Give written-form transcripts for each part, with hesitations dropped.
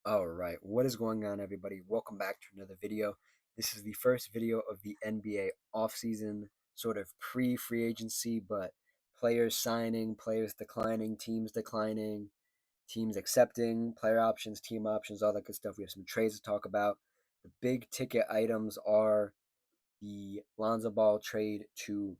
All right, what is going on, everybody? Welcome back to another video. This is the first video of the NBA offseason, sort of pre-free agency, but players signing, players declining, teams accepting, player options, team options, all that good stuff. We have some trades to talk about. The big ticket items are the Lonzo Ball trade to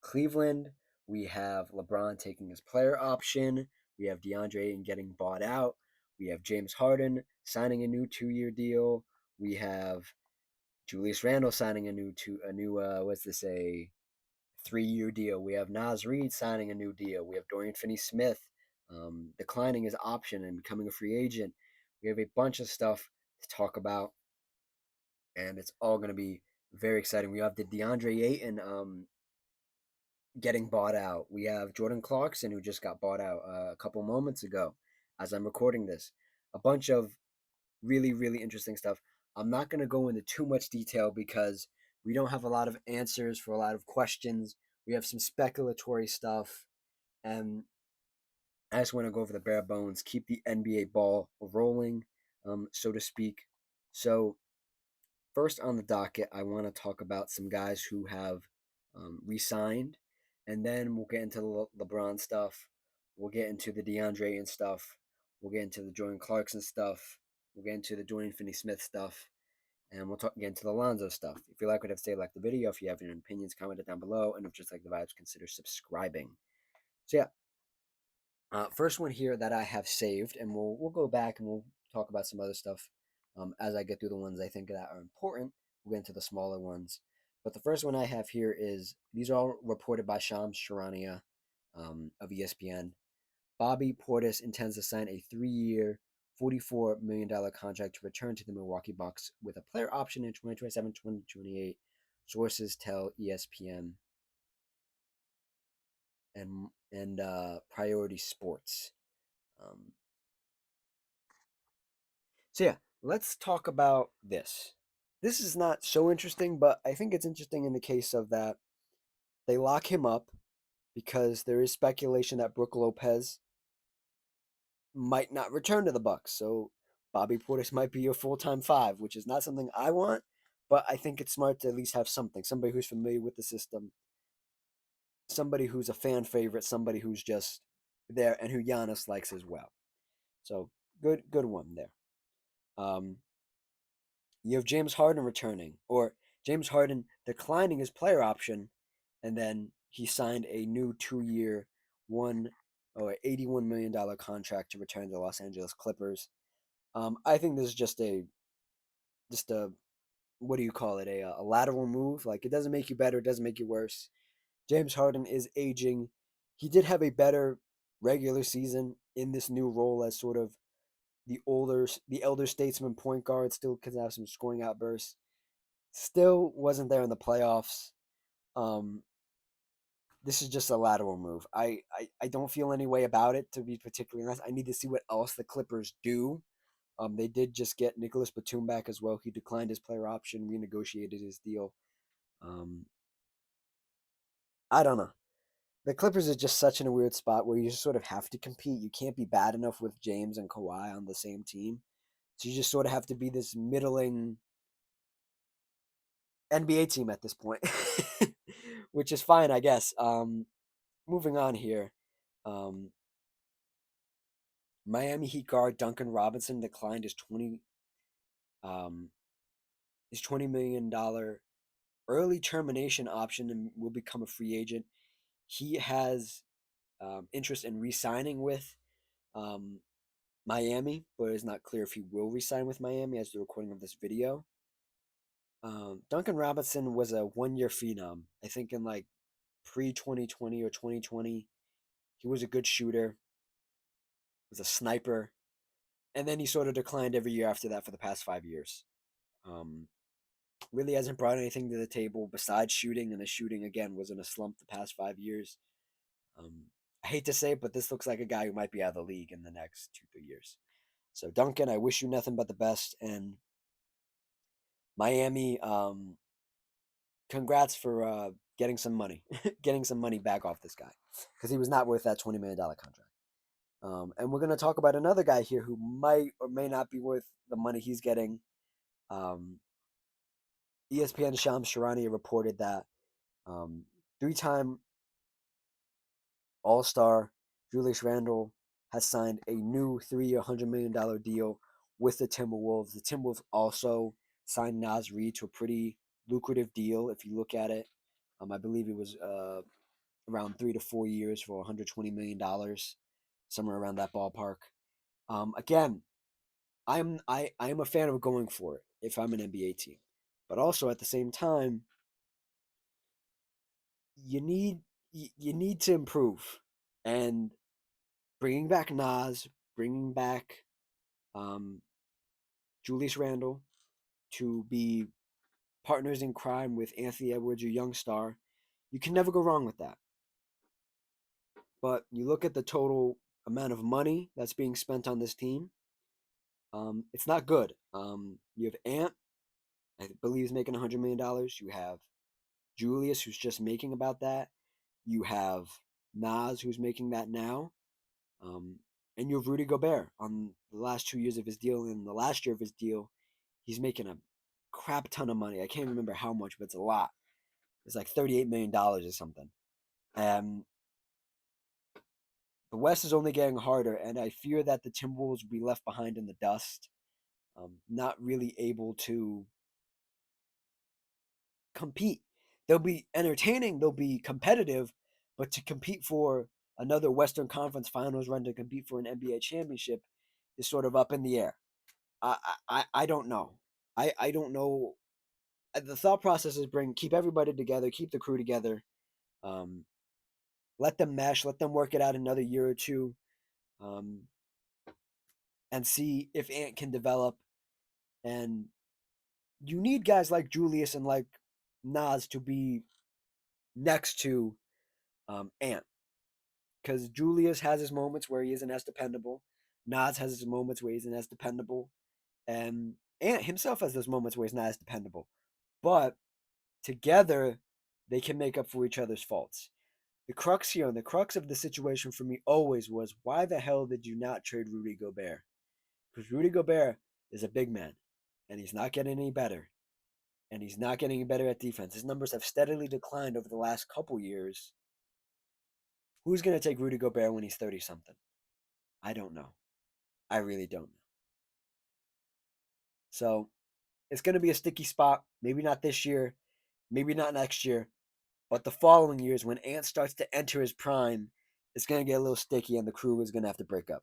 Cleveland. We have LeBron taking his player option. We have DeAndre Ayton getting bought out. We have James Harden signing a new 2-year deal. We have Julius Randle signing a 3-year deal. We have Nas Reed signing a new deal. We have Dorian Finney-Smith declining his option and becoming a free agent. We have a bunch of stuff to talk about, and it's all going to be very exciting. We have the DeAndre Ayton getting bought out. We have Jordan Clarkson, who just got bought out a couple moments ago as I'm recording this. A bunch of really, really interesting stuff. I'm not going to go into too much detail because we don't have a lot of answers for a lot of questions. We have some speculatory stuff, and I just want to go over the bare bones, keep the NBA ball rolling, so to speak. So, first on the docket, I want to talk about some guys who have re-signed, and then we'll get into the LeBron stuff. We'll get into the DeAndre and stuff. We'll get into the Jordan Clarkson stuff. We'll get into the Dorian Finney-Smith stuff, and we'll get into the Lonzo stuff. If you like what I have to say, like the video. If you have any opinions, comment it down below, and if you just like the vibes, consider subscribing. So yeah, first one here that I have saved, and we'll go back and we'll talk about some other stuff as I get through the ones I think that are important. We'll get into the smaller ones. But the first one I have here is these are all reported by Shams Charania of ESPN. Bobby Portis intends to sign a 3-year, $44 million contract to return to the Milwaukee Bucks with a player option in 2027-2028. Sources tell ESPN and Priority Sports. Um, so yeah, let's talk about this. This is not so interesting, but I think it's interesting in the case of that they lock him up because there is speculation that Brook Lopez might not return to the Bucks. So Bobby Portis might be your full-time five, which is not something I want, but I think it's smart to at least have somebody who's familiar with the system, somebody who's a fan favorite, somebody who's just there and who Giannis likes as well. So good one there. You have James Harden returning, or James Harden declining his player option, and then he signed a new 2-year, $81 million contract to return to the Los Angeles Clippers. I think this is just a what do you call it? A lateral move. Like, it doesn't make you better, it doesn't make you worse. James Harden is aging. He did have a better regular season in this new role as sort of the elder statesman point guard. Still could have some scoring outbursts. Still wasn't there in the playoffs. Um, this is just a lateral move. I don't feel any way about it, to be particularly honest. I need to see what else the Clippers do. They did just get Nicholas Batum back as well. He declined his player option, renegotiated his deal. Um, I don't know. The Clippers are just such in a weird spot where you just sort of have to compete. You can't be bad enough with James and Kawhi on the same team. So you just sort of have to be this middling NBA team at this point, which is fine, I guess. Moving on here. Um, Miami Heat guard Duncan Robinson declined um, his $20 million early termination option and will become a free agent. He has interest in re-signing with um, Miami, but it's not clear if he will re-sign with Miami as the recording of this video. Duncan Robinson was a 1-year phenom. I think in like pre-2020 or 2020, he was a good shooter, was a sniper, and then he sort of declined every year after that for the past 5 years. Um, really hasn't brought anything to the table besides shooting, and the shooting again was in a slump the past 5 years. I hate to say it, but this looks like a guy who might be out of the league in the next 2-3 years. So Duncan, I wish you nothing but the best, and Miami, congrats for getting some money, getting some money back off this guy because he was not worth that $20 million contract. And we're going to talk about another guy here who might or may not be worth the money he's getting. Um, ESPN Shams Sharania reported that three-time All-Star Julius Randle has signed a new 3-year, $100 million deal with the Timberwolves. The Timberwolves also signed Naz Reid to a pretty lucrative deal if you look at it. I believe it was around 3 to 4 years for $120 million, somewhere around that ballpark. Again, I am a fan of going for it if I'm an NBA team, but also at the same time, you need you need to improve, and bringing back Nas, bringing back um, Julius Randle to be partners in crime with Anthony Edwards, your young star, you can never go wrong with that. But you look at the total amount of money that's being spent on this team, it's not good. You have Ant, I believe, is making $100 million. You have Julius, who's just making about that. You have Nas, who's making that now. Um, and you have Rudy Gobert on the last 2 years of his deal. And the last year of his deal, he's making a crap ton of money. I can't remember how much, but it's a lot. It's like $38 million or something. And the West is only getting harder, and I fear that the Timberwolves will be left behind in the dust, not really able to compete. They'll be entertaining, they'll be competitive, but to compete for another Western Conference Finals run, to compete for an NBA championship, is sort of up in the air. I don't know. I don't know. The thought process is keep everybody together, keep the crew together, um, let them mesh, let them work it out another year or two, um, and see if Ant can develop. And you need guys like Julius and like Nas to be next to Ant, because Julius has his moments where he isn't as dependable. Nas has his moments where he isn't as dependable, and Ant himself has those moments where he's not as dependable. But together, they can make up for each other's faults. The crux here, and the crux of the situation for me always was, why the hell did you not trade Rudy Gobert? Because Rudy Gobert is a big man, and he's not getting any better. And he's not getting any better at defense. His numbers have steadily declined over the last couple years. Who's going to take Rudy Gobert when he's 30 something? I don't know. I really don't know. So it's going to be a sticky spot. Maybe not this year, maybe not next year, but the following years when Ant starts to enter his prime, it's going to get a little sticky and the crew is going to have to break up.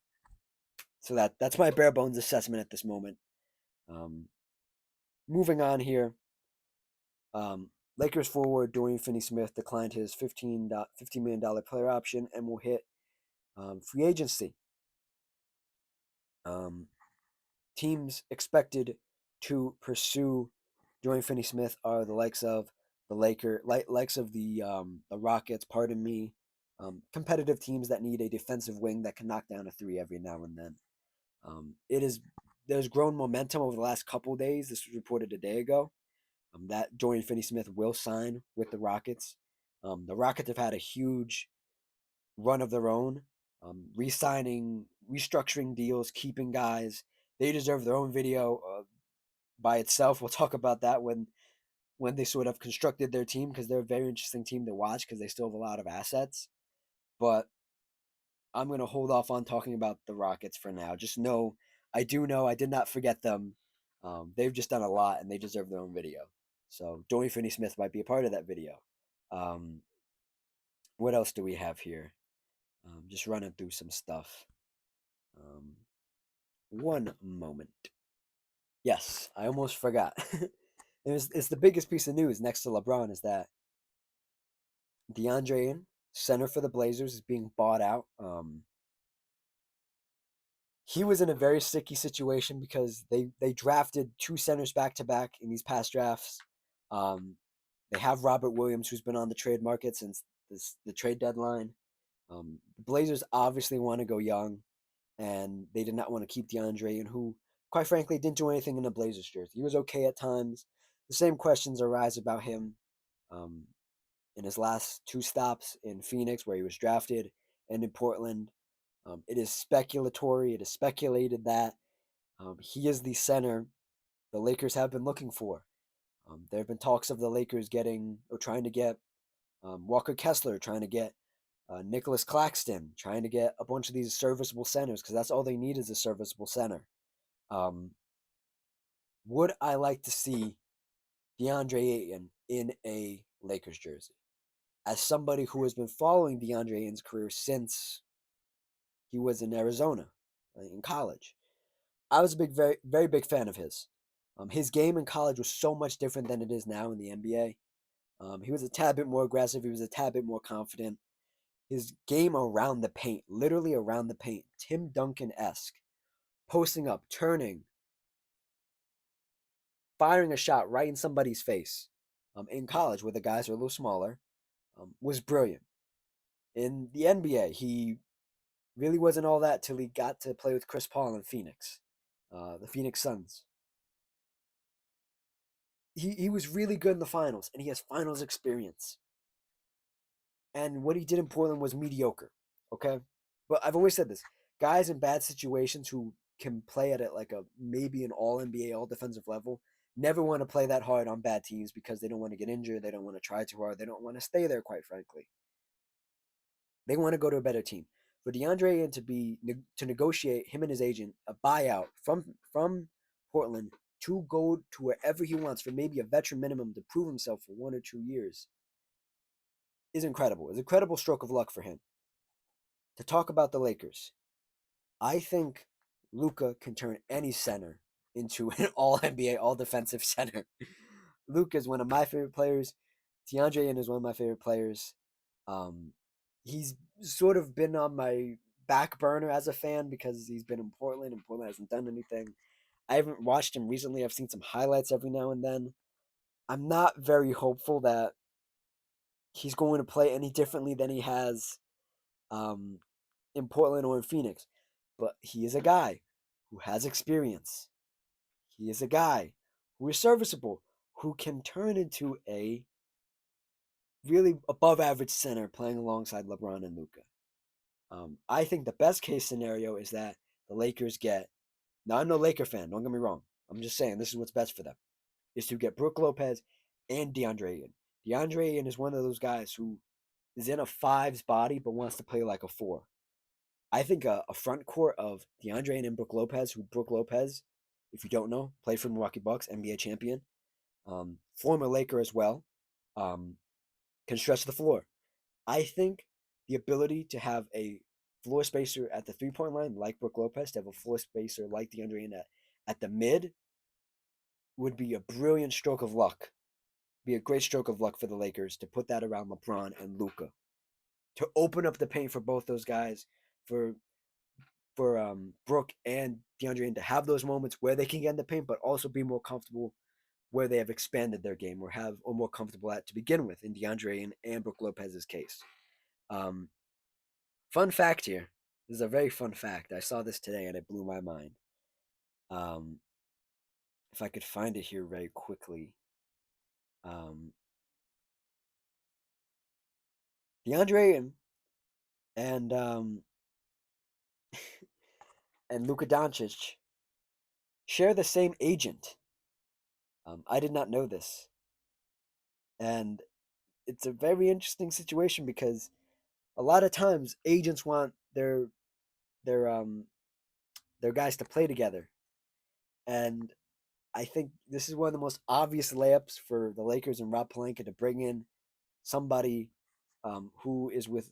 So that's my bare bones assessment at this moment. Um, Moving on here, Lakers forward Dorian Finney-Smith declined his $15 million player option and will hit free agency. Um, Teams expected to pursue Dorian Finney-Smith are the likes of likes of the Rockets. Pardon me, competitive teams that need a defensive wing that can knock down a three every now and then. It is There's grown momentum over the last couple of days. This was reported a day ago. That Dorian Finney-Smith will sign with the Rockets. The Rockets have had a huge run of their own, re-signing, restructuring deals, keeping guys. They deserve their own video by itself. We'll talk about that when they sort of constructed their team, because they're a very interesting team to watch because they still have a lot of assets. But I'm going to hold off on talking about the Rockets for now. Just know, I do know I did not forget them. They've just done a lot and they deserve their own video. So Dorian Finney-Smith might be a part of that video. Um, what else do we have here? Just running through some stuff. Um, One moment. Yes, I almost forgot. It's the biggest piece of news next to LeBron is that DeAndre Ayton, center for the Blazers, is being bought out. He was in a very sticky situation because they drafted two centers back to back in these past drafts. Um, they have Robert Williams, who's been on the trade market since the trade deadline. The Blazers obviously want to go young, and they did not want to keep DeAndre, and who, quite frankly, didn't do anything in the Blazers jersey. He was okay at times. The same questions arise about him um, in his last two stops in Phoenix, where he was drafted, and in Portland. It is speculatory. It is speculated that he is the center the Lakers have been looking for. There have been talks of the Lakers getting or trying to get Walker Kessler, trying to get Nicholas Claxton, trying to get a bunch of these serviceable centers because that's all they need is a serviceable center. Um, would I like to see DeAndre Ayton in a Lakers jersey? As somebody who has been following DeAndre Ayton's career since he was in Arizona in college, I was a very, very big fan of his. His game in college was so much different than it is now in the NBA. He was a tad bit more aggressive. He was a tad bit more confident. His game around the paint, literally around the paint, Tim Duncan esque, posting up, turning, firing a shot right in somebody's face in college where the guys are a little smaller, was brilliant. In the NBA, he really wasn't all that till he got to play with Chris Paul in Phoenix, the Phoenix Suns. He was really good in the finals, and he has finals experience. And what he did in Portland was mediocre. Okay, but I've always said this: guys in bad situations who can play at it like a maybe an All NBA, All defensive level, never want to play that hard on bad teams because they don't want to get injured, they don't want to try too hard, they don't want to stay there. Quite frankly, they want to go to a better team. For DeAndre and to negotiate him and his agent a buyout from Portland to go to wherever he wants for maybe a veteran minimum to prove himself for 1 or 2 years is incredible. It's an incredible stroke of luck for him. To talk about the Lakers, I think Luka can turn any center into an all NBA, all defensive center. Luka is one of my favorite players. DeAndre Ayton is one of my favorite players. Um, he's sort of been on my back burner as a fan because he's been in Portland and Portland hasn't done anything. I haven't watched him recently. I've seen some highlights every now and then. I'm not very hopeful that he's going to play any differently than he has um, in Portland or in Phoenix. But he is a guy who has experience. He is a guy who is serviceable, who can turn into a really above average center playing alongside LeBron and Luka. I think the best case scenario is that the Lakers get. Now I'm no Laker fan. Don't get me wrong. I'm just saying this is what's best for them is to get Brook Lopez and DeAndre Ayton. DeAndre Ayton is one of those guys who is in a five's body but wants to play like a four. I think a front court of DeAndre Ayton and Brook Lopez, who Brook Lopez, if you don't know, played for Milwaukee Bucks, NBA champion, former Laker as well, um, can stretch the floor. I think the ability to have a floor spacer at the 3 point line like Brook Lopez, to have a floor spacer like DeAndre Ayton at the mid would be a brilliant stroke of luck. Be a great stroke of luck for the Lakers to put that around LeBron and Luka to open up the paint for both those guys, for Brook and DeAndre Ayton to have those moments where they can get in the paint, but also be more comfortable where they have expanded their game or more comfortable at to begin with in DeAndre Ayton and Brook Lopez's case. Um, Fun fact here. This is a very fun fact. I saw this today and it blew my mind. Um, if I could find it here very quickly. Um, DeAndre Ayton and and Luka Doncic share the same agent. I did not know this, and it's a very interesting situation because a lot of times agents want their their guys to play together, and I think this is one of the most obvious layups for the Lakers and Rob Pelinka to bring in somebody who is with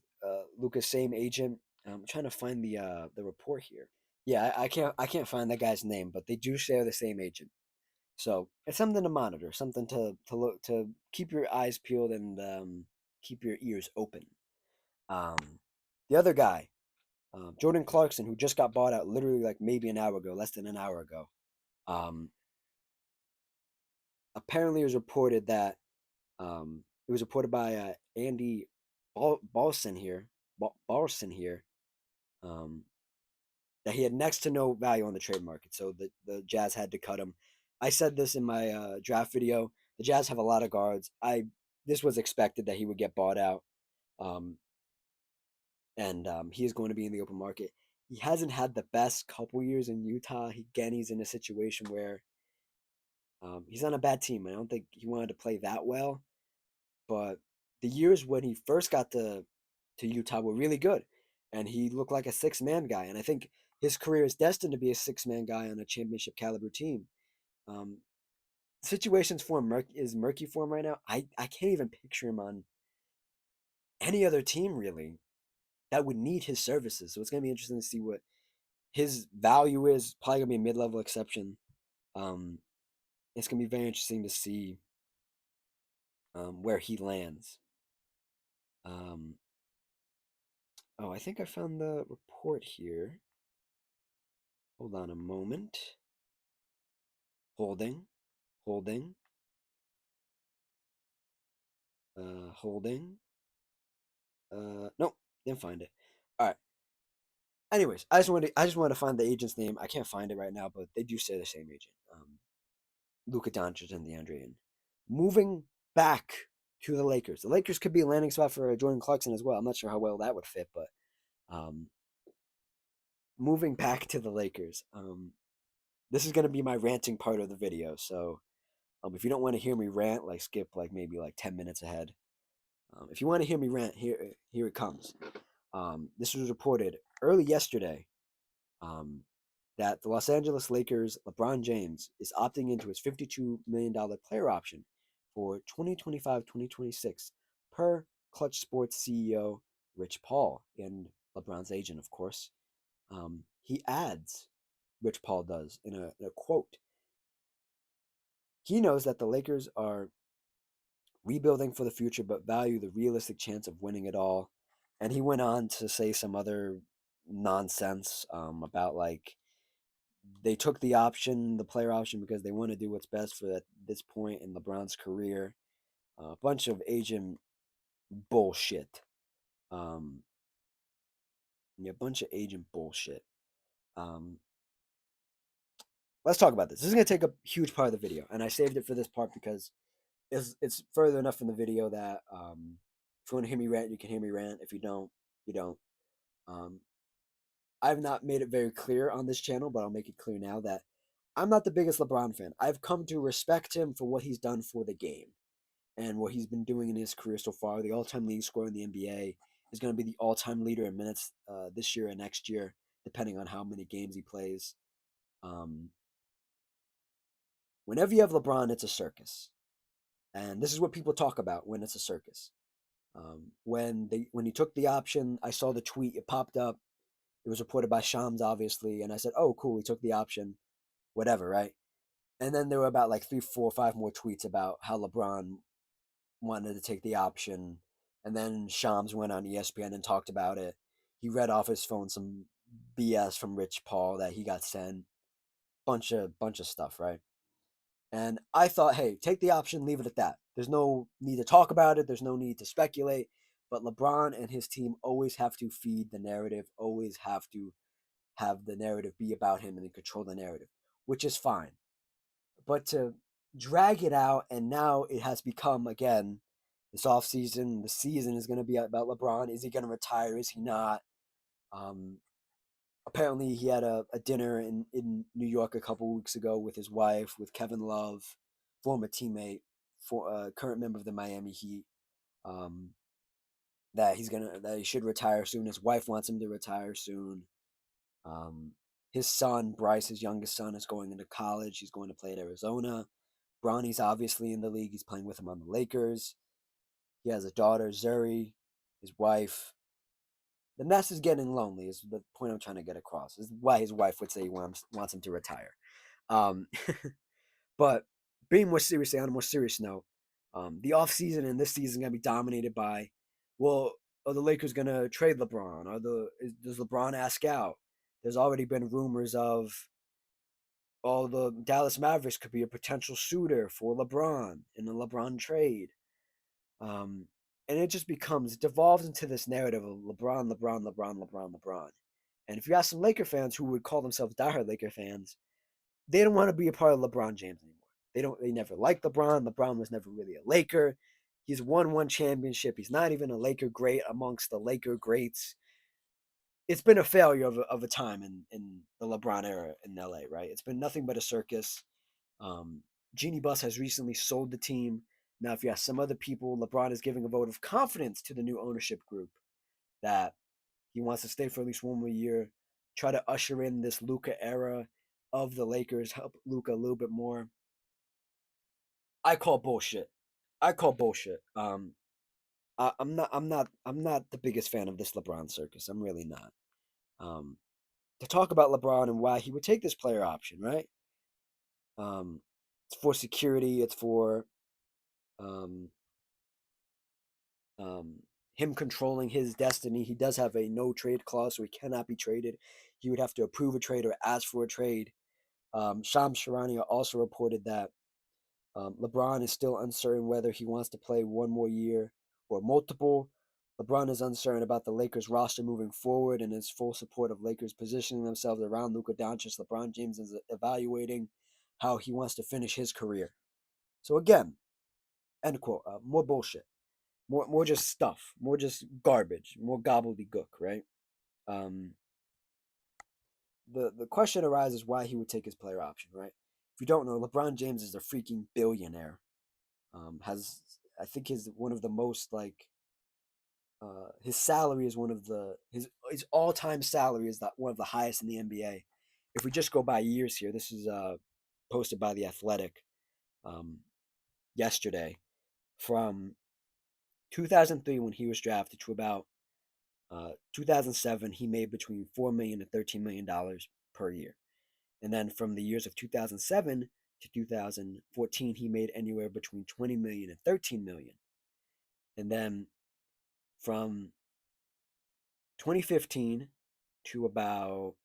Luca's same agent. I'm trying to find the report here. Yeah, I can't find that guy's name, but they do share the same agent. So it's something to monitor, something to look to keep your eyes peeled and keep your ears open. Um, the other guy, Jordan Clarkson, who just got bought out literally like maybe an hour ago, less than an hour ago. Um, Apparently, it was reported that it was reported by Andy Balson here, Balson here, um, that he had next to no value on the trade market, so the Jazz had to cut him. I said this in my draft video. The Jazz have a lot of guards. This was expected that he would get bought out, um, and he is going to be in the open market. he hasn't had the best couple years in Utah. Again, he's in a situation where he's on a bad team. I don't think he wanted to play that well, but the years when he first got to Utah were really good, and he looked like a six-man guy. And I think his career is destined to be a six-man guy on a championship caliber team. Um, situations for him is murky for him right now. I can't even picture him on any other team really that would need his services. So it's gonna be interesting to see what his value is. Probably gonna be a mid-level exception. Um, it's gonna be very interesting to see where he lands. Um, oh, I think I found the report here. Hold on a moment. Holding, holding, holding. Nope, didn't find it. All right. Anyways, I just wanted to find the agent's name. I can't find it right now, but they do say the same agent. Luka Doncic and DeAndre Ayton. Moving back to the Lakers. The Lakers could be a landing spot for Jordan Clarkson as well. I'm not sure how well that would fit, but um, moving back to the Lakers. This is going to be my ranting part of the video. So if you don't want to hear me rant, like skip like maybe like 10 minutes ahead. If you want to hear me rant, here it comes. This was reported early yesterday um, that the Los Angeles Lakers' LeBron James is opting into his $52 million player option for 2025-2026 per Clutch Sports CEO Rich Paul and LeBron's agent, of course. He adds, Rich Paul does, in a quote, he knows that the Lakers are rebuilding for the future but value the realistic chance of winning it all. And he went on to say some other nonsense about like they took the option, the player option, because they want to do what's best for this point in LeBron's career. A bunch of agent bullshit. Um, yeah, a bunch of agent bullshit. Um, let's talk about this. This is going to take a huge part of the video, and I saved it for this part because it's further enough in the video that if you want to hear me rant, you can hear me rant. If you don't, you don't. Um, I've not made it very clear on this channel, but I'll make it clear now that I'm not the biggest LeBron fan. I've come to respect him for what he's done for the game and what he's been doing in his career so far. The all-time leading scorer in the NBA is going to be the all-time leader in minutes this year and next year, depending on how many games he plays. Um, whenever you have LeBron, it's a circus, and this is what people talk about when it's a circus. When he took the option, I saw the tweet. It popped up. It was reported by Shams, obviously, and I said, "Oh, cool, he took the option, whatever, right?" And then there were about like three, four, five more tweets about how LeBron wanted to take the option, and then Shams went on ESPN and talked about it. He read off his phone some BS from Rich Paul that he got sent, bunch of stuff, right? And I thought, hey, take the option, leave it at that. There's no need to talk about it. There's no need to speculate. But LeBron and his team always have to feed the narrative, always have to have the narrative be about him and control the narrative, which is fine. But to drag it out, and now it has become, again, this offseason, the season is going to be about LeBron. Is he going to retire? Is he not? Um, apparently, he had a dinner in New York a couple weeks ago with his wife, with Kevin Love, former teammate, for current member of the Miami Heat. Um, that he should retire soon. His wife wants him to retire soon. Um, his son Bryce, his youngest son, is going into college. He's going to play at Arizona. Bronny's obviously in the league. He's playing with him on the Lakers. He has a daughter, Zuri, his wife. The nest is getting lonely, is the point I'm trying to get across. Is why his wife would say he wants him to retire. Um, but being more seriously, on a more serious note, the offseason and this season is going to be dominated by, well, are the Lakers going to trade LeBron? Does LeBron ask out? There's already been rumors of, oh, the Dallas Mavericks could be a potential suitor for LeBron in a LeBron trade. Um, and it devolves into this narrative of LeBron, LeBron, LeBron, LeBron, LeBron. And if you ask some Laker fans who would call themselves diehard Laker fans, they don't want to be a part of LeBron James anymore. They never liked LeBron. LeBron was never really a Laker. He's won one championship. He's not even a Laker great amongst the Laker greats. it's been a failure of a time in the LeBron era in LA, right? It's been nothing but a circus. Um, Jeannie Buss has recently sold the team. Now, if you ask some other people, LeBron is giving a vote of confidence to the new ownership group that he wants to stay for at least one more year, try to usher in this Luka era of the Lakers, help Luka a little bit more. I call bullshit. I call bullshit. I'm not the biggest fan of this LeBron circus. I'm really not. Um, to talk about LeBron and why he would take this player option, right? It's for security. It's for um, um, him controlling his destiny. He does have a no trade clause, so he cannot be traded. He would have to approve a trade or ask for a trade. Shams Charania also reported that LeBron is still uncertain whether he wants to play one more year or multiple. LeBron is uncertain about the Lakers roster moving forward and is full support of Lakers positioning themselves around Luka Doncic. LeBron James is evaluating how he wants to finish his career. So again, end quote. More bullshit. More just stuff. More just garbage. More gobbledygook. Right. Um, the question arises why he would take his player option. Right. If you don't know, LeBron James is a freaking billionaire. Has I think his one of the most like his salary is one of the his all time salary is that one of the highest in the NBA. If we just go by years here, this is posted by the Athletic um, yesterday from 2003 when he was drafted to about 2007. He made between $4 million and $13 million per year, and then from the years of 2007 to 2014, he made anywhere between 20 million and 13 million. And then from 2015 to about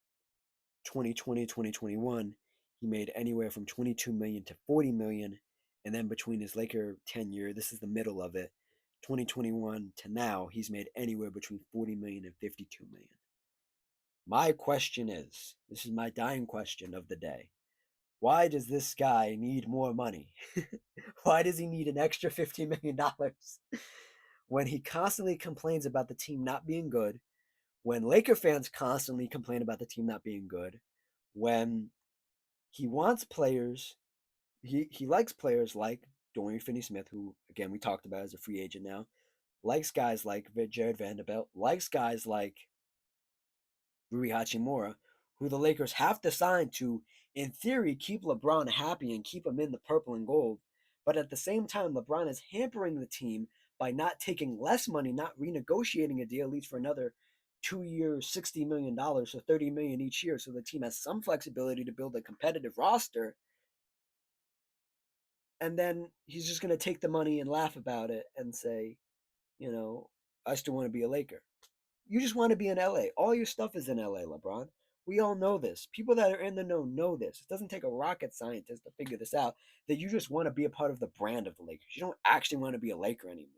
2020, 2021, he made anywhere from 22 million to 40 million. And then between his Laker tenure, this is the middle of it, 2021 to now, he's made anywhere between 40 million and 52 million. My question is, this is my dying question of the day. Why does this guy need more money? Why does he need an extra $15 million when he constantly complains about the team not being good, when Laker fans constantly complain about the team not being good, when he wants players, he likes players like Dorian Finney-Smith, who again we talked about as a free agent now, likes guys like Jared Vanderbilt, likes guys like Rui Hachimura, who the Lakers have to sign to, in theory, keep LeBron happy and keep him in the purple and gold. But at the same time, LeBron is hampering the team by not taking less money, not renegotiating a deal, at least for another 2 years, $60 million, so $30 million each year, so the team has some flexibility to build a competitive roster. And then he's just going to take the money and laugh about it and say, you know, I still want to be a Laker. You just want to be in LA. All your stuff is in LA, LeBron. We all know this. People that are in the know this. It doesn't take a rocket scientist to figure this out, that you just want to be a part of the brand of the Lakers. You don't actually want to be a Laker anymore.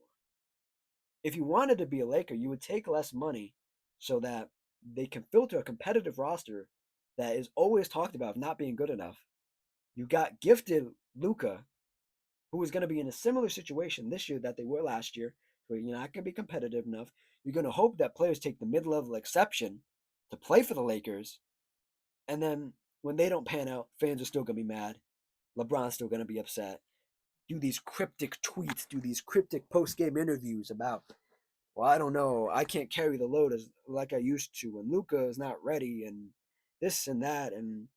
If you wanted to be a Laker, you would take less money so that they can filter a competitive roster that is always talked about not being good enough. You got gifted Luka, who is going to be in a similar situation this year that they were last year, where you're not going to be competitive enough. You're going to hope that players take the mid-level exception to play for the Lakers, and then when they don't pan out, fans are still going to be mad. LeBron's still going to be upset. Do these cryptic tweets, do these cryptic post-game interviews about, well, I don't know, I can't carry the load as like I used to, and Luka is not ready, and this and that. And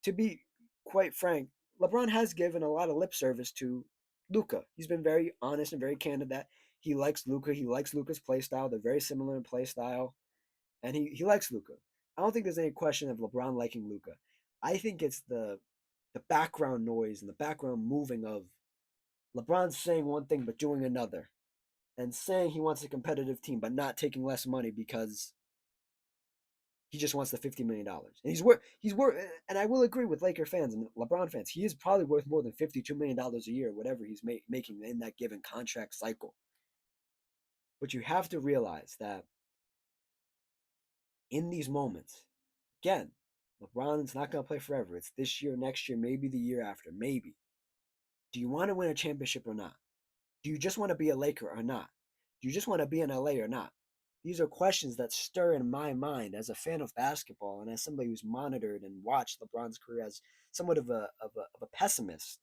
to be quite frank, LeBron has given a lot of lip service to Luka. He's been very honest and very candid that he likes Luka. He likes Luka's play style. They're very similar in play style, and he likes Luka. I don't think there's any question of LeBron liking Luka. I think it's the background noise and the background moving of LeBron saying one thing but doing another, and saying he wants a competitive team but not taking less money because he just wants the $50 million, and he's worth. And I will agree with Laker fans and LeBron fans. He is probably worth more than $52 million a year, whatever he's making in that given contract cycle. But you have to realize that in these moments, again, LeBron's not going to play forever. It's this year, next year, maybe the year after, maybe. Do you want to win a championship or not? Do you just want to be a Laker or not? Do you just want to be in LA or not? These are questions that stir in my mind as a fan of basketball and as somebody who's monitored and watched LeBron's career as somewhat of a pessimist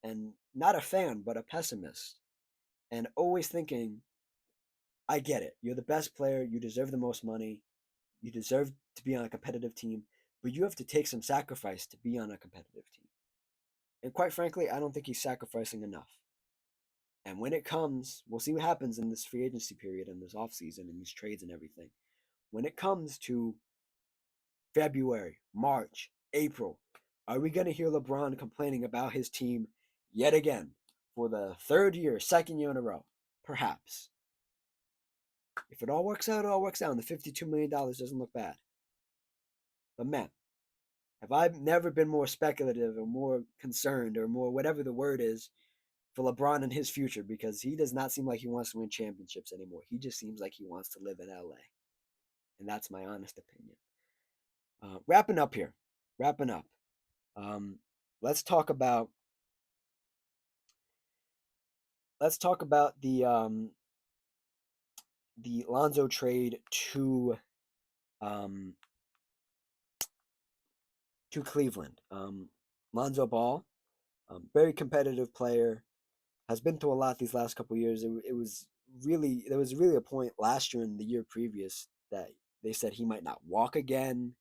and not a fan, but a pessimist. And always thinking, I get it. You're the best player. You deserve the most money. You deserve to be on a competitive team, but you have to take some sacrifice to be on a competitive team. And quite frankly, I don't think he's sacrificing enough. And when it comes, we'll see what happens in this free agency period and this offseason and these trades and everything. When it comes to February, March, April, are we going to hear LeBron complaining about his team yet again for the third year, second year in a row? Perhaps. If it all works out, it all works out. And the $52 million doesn't look bad. But man, have I never been more speculative or more concerned or more whatever the word is for LeBron and his future, because he does not seem like he wants to win championships anymore. He just seems like he wants to live in LA. And that's my honest opinion. Wrapping up here. Wrapping up. Um, let's talk about the Lonzo trade um, to Cleveland. Lonzo Ball, very competitive player, has been through a lot these last couple of years. It was really there was really a point last year and the year previous that they said he might not walk again.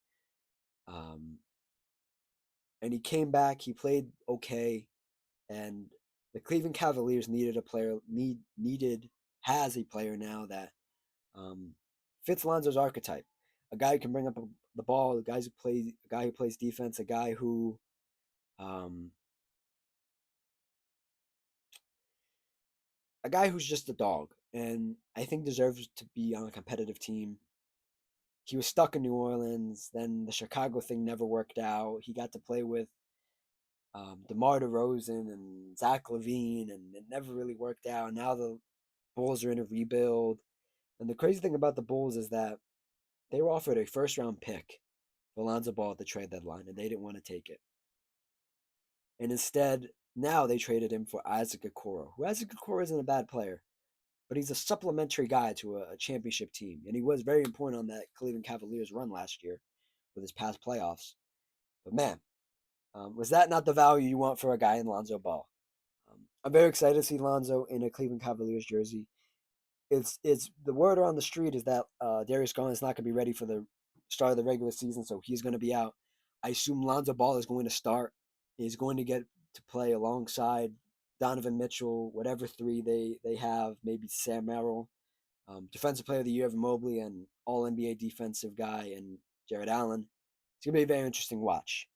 Um, and he came back. He played okay, and the Cleveland Cavaliers needed a player. Needed has a player now that fits Lonzo's archetype. A guy who can bring up the ball. A guy who plays defense. Um, a guy who's just a dog, and I think deserves to be on a competitive team. He was stuck in New Orleans. Then the Chicago thing never worked out. He got to play with DeMar DeRozan and Zach LaVine, and it never really worked out. Now the Bulls are in a rebuild. And the crazy thing about the Bulls is that they were offered a first round pick for Lonzo Ball at the trade deadline, and they didn't want to take it. And instead, now they traded him for Isaac Okoro, who Isaac Okoro isn't a bad player, but he's a supplementary guy to a championship team. And he was very important on that Cleveland Cavaliers run last year with his past playoffs. But man, was that not the value you want for a guy in Lonzo Ball? I'm very excited to see Lonzo in a Cleveland Cavaliers jersey. It's the word around the street is that Darius Garland is not going to be ready for the start of the regular season, so he's going to be out. I assume Lonzo Ball is going to start. He's going to get to play alongside Donovan Mitchell, whatever three they have, maybe Sam Merrill, defensive player of the year of Mobley, and All NBA defensive guy, and Jared Allen. It's going to be a very interesting watch,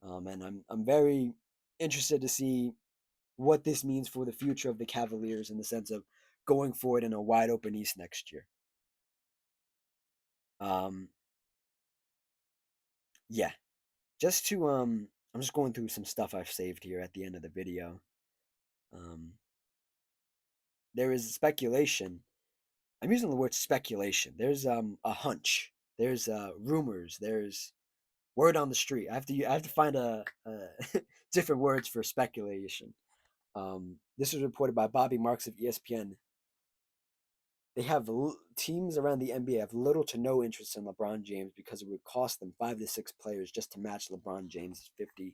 and I'm very interested to see what this means for the future of the Cavaliers in the sense of going forward in a wide open East next year. Um, yeah, just to I'm just going through some stuff I've saved here at the end of the video. Um, there is speculation. I'm using the word speculation. There's a hunch. There's rumors. There's word on the street. I have to find a different words for speculation. This was reported by Bobby Marks of ESPN. They have teams around the NBA have little to no interest in LeBron James because it would cost them 5 to 6 players just to match LeBron James' $50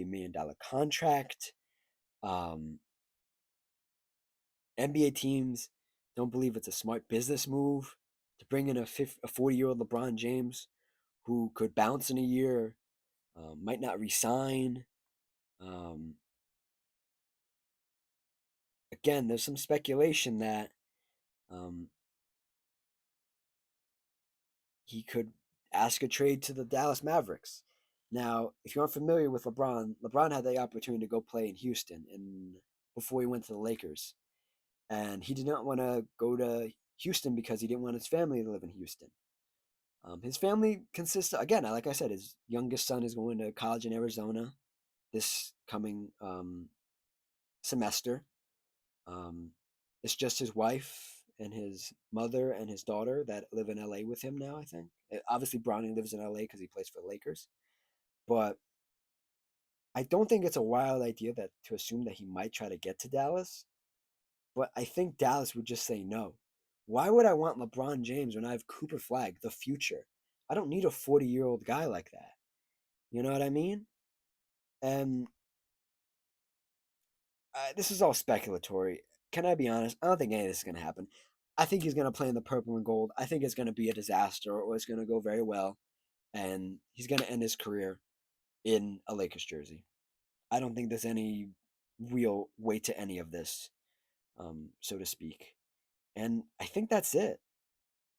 million contract. Um, NBA teams don't believe it's a smart business move to bring in a 40-year-old LeBron James who could bounce in a year, might not resign. Um, Again, there's some speculation that um, he could ask a trade to the Dallas Mavericks. Now, if you aren't familiar with LeBron, LeBron had the opportunity to go play in Houston before he went to the Lakers. And he did not want to go to Houston because he didn't want his family to live in Houston. His family consists, again, like I said, his youngest son is going to college in Arizona this coming semester. Um, it's just his wife and his mother and his daughter that live in LA with him now, I think. Obviously, Bronny lives in LA because he plays for the Lakers. But I don't think it's a wild idea that to assume that he might try to get to Dallas. But I think Dallas would just say no. Why would I want LeBron James when I have Cooper Flag, the future? I don't need a 40-year-old guy like that. You know what I mean? And this is all speculatory. Can I be honest? I don't think any of this is going to happen. I think he's going to play in the purple and gold. I think it's going to be a disaster or it's going to go very well. And he's going to end his career in a Lakers jersey. I don't think there's any real weight to any of this, so to speak. And I think that's it.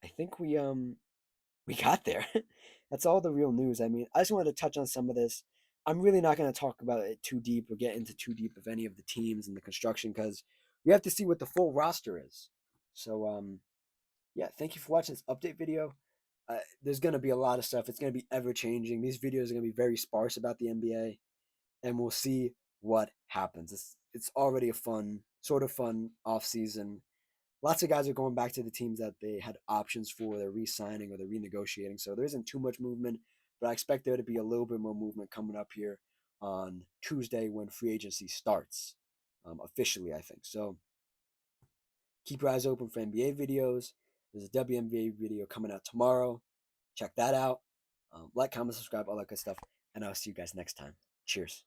I think we got there. That's all the real news. I mean, I just wanted to touch on some of this. I'm really not going to talk about it too deep or get into too deep of any of the teams and the construction because we have to see what the full roster is. So, yeah, thank you for watching this update video. There's going to be a lot of stuff. It's going to be ever changing. These videos are going to be very sparse about the NBA, and we'll see what happens. It's already a fun, sort of fun off season. Lots of guys are going back to the teams that they had options for. They're re-signing or they're renegotiating. So there isn't too much movement, but I expect there to be a little bit more movement coming up here on Tuesday when free agency starts officially, I think. So keep your eyes open for NBA videos. There's a WNBA video coming out tomorrow. Check that out. Like, comment, subscribe, all that good stuff. And I'll see you guys next time. Cheers.